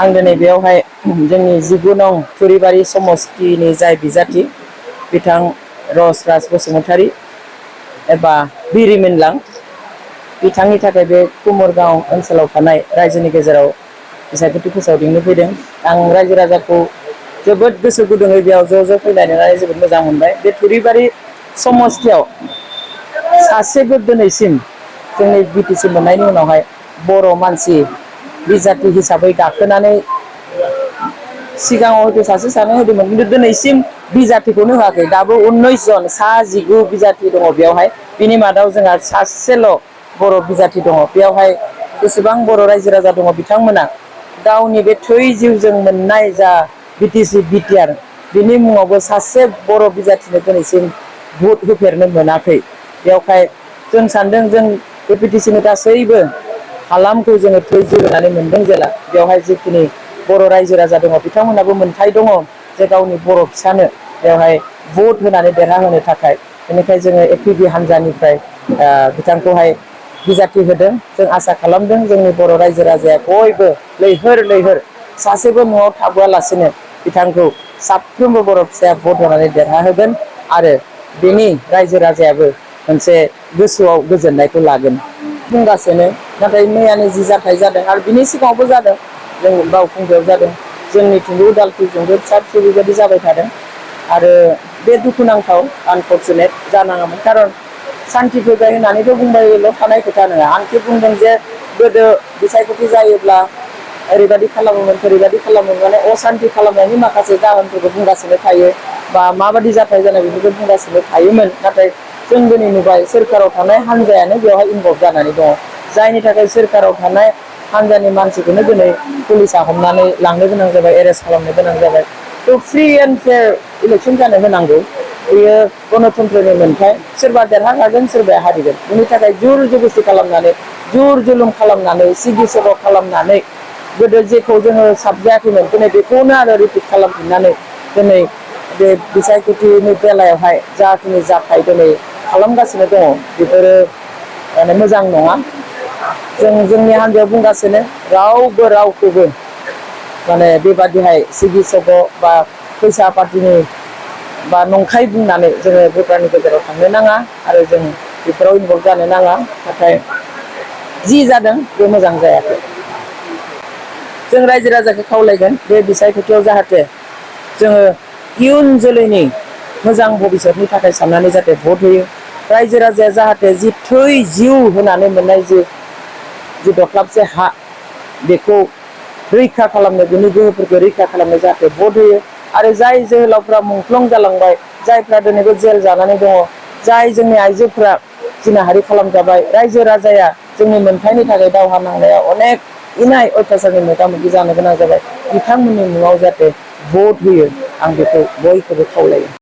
आं दिनै बेयावहाय जोंनि 19 नं थुरिबारि समस्तिनि जाय बिजाथि बिथां रसराज बसुमतारी एबा बिरिमिनलां बिथांनि थाखाय बे कुमरगांव ओनसोलाव थानाय रायजोनि गेजेराव बिसायख'थि फोसावदिंनो फैदों। आं रायजो राजाखौ जोबोद गोसो गुदुङै बेयाव ज' फैलायनानै जोबोद मोजां मोनबाय। बे थुरिबारि समस्तियाव सासेबो दिनैसिम जोंनि बिटिसि मोननायनि उनावहाय बर' मानसि बिजाथि हिसाबै गाखोनानै सिगाङाव हयथ' सासे सानै होदोंमोन खिन्थु दिनैसिम बिजाथिखौनो होआखै। दाबो 19 जन सा 19 बिजाथि दङ बेयावहाय। बिनि मादाव जोंहा सासेल' बर' बिजाथि दङ। बेयावहाय जेसेबां बर' रायजो राजा दङ बिथांमोना गावनि बे थै जिउजों मोननाय जा बिटिसि बिटिआर बिनि मुङावबो सासे बर' बिजाथिनो दिनैसिम भट होफेरनो मोनाखै। बेयावहाय जों सानदों जों बे बिटिसिनि गासैबो हालामखौ जोङो थै जिउ होनानै मोनदों जेला बेवहाय जिखिनि बर' रायजो राजा दङ बिथांमोनहाबो मोनथाय दङ जे गावनि बर' फिसानो बेवहाय भट होनानै देरहाहोनो थाखाय। बेनिखायनो जोङो एपिबि हानजानिफ्राय बिथांखौहाय बिजाथि होदों। जों आसा खालामदों जोंनि बर' रायजो राजाया बयबो लैहोर लैहोर सासेबो न'आव थाबोआलासिनो बिथांखौ साफ्रोमबो बर' फिसाया भट होनानै देरहाहोगोन आरो बेनि रायजो राजायाबो मोनसे गोसोआव गोजोननायखौ लागोन बुंगासिनो। नाथाय मैयानि जि जाथाय जादों आरो बिनि सिगाङावबो जादों जोंनि बावखुंग्रियाव जादों, जोंनिथिंबो उदालगुरिजोंबो फिसा फिसौ बेबायदि जाबाय थादों आरो बे दुखुनांथाव आनफरसुनेट जानाङामोन। खारन सान्थि फैबाय होननानैथ' बुंबायल' थानाय खोथा नङा। आंखि बुंदों जे गोदो बिसायख'थि जायोब्ला ओरैबायदि खालामोमोन ओरैबायदि खालामोमोन माने असान्थि खालामनायनि माखासे जाहोनफोरखौ बुंगासिनो थायो बा माबायदि जाथाय जानाय बेफोरखौ बुंगासिनो थायोमोन। नाथाय जों दिनै नुबाय सोरखाराव थानाय हान्जायानो बेवहाय इनभल्भ जानानै दङ, जायनि थाखाय सोरखाराव थानाय हान्जानि मानसिखौनो दिनै पुलिसा हमनानै लांनो गोनां जाबाय, एरेस्ट खालामनो गोनां जाबाय। थ' फ्रि एन्ड फेयार इलेक्सन जानो होनांगौ, बेयो गणतन्त्रनि मोन्थाय। सोरबा देरहागोन सोरबाया हारिगोन। बेनि थाखाय जुर जबस्थि खालामनानै जुर जुलुम खालामनानै सिगि सग' खालामनानै गोदो जेखौ जोङो साबजायाखैमोन दिनै बेखौनो आरो रिपिट खालामफिननानै दिनै बे बिसायख'थिनि बेलायावहाय जाखिनि जाथाय दिनै खालामगासिनो दङ बेफोरो माने मोजां नङा। जों जोंनि हान्जायाव बुंगासिनो रावबो रावखौबो माने बेबादिहाय सिगि सग' बा फैसा पार्टिनि बा नंखाय बुंनानै जोङो भटारनि गेजेराव थांनो नाङा आरो जों बेफोराव इनभल्भ जानो नाङा। नाथाय जि जादों बे मोजां जायाखै। जों रायजो राजाखौ खावलायगोन बे बिसायख'थियाव जाहाथे जोङो इयुन जोलैनि मोजां भबिसतनि थाखाय साननानै जाहाथे भट होयो। रायजो राजाया जाहाथे जि थै जिउ होनानै मोननाय जि दख्लाबसे हा बेखौ रैखा खालामनो, बिनि गोहोफोरखौ रैखा खालामनो जाहाथे भट होयो। आरो जाय जोहोलावफ्रा मुंख्लं जालांबाय, जायफ्रा दिनैबो जेल जानानै दङ, जाय जोंनि आइजोफ्रा जिनाहारि खालामजाबाय, रायजो राजाया जोंनि मोनथायनि थाखाय दावहा नांनायाव अनेक इनाय अयथासारनि मोगा मोगि जानो गोनां जाबाय, बिथांमोननि मुङाव जाहाथे भट होयो आं बेखौ बयखौबो खावलायो।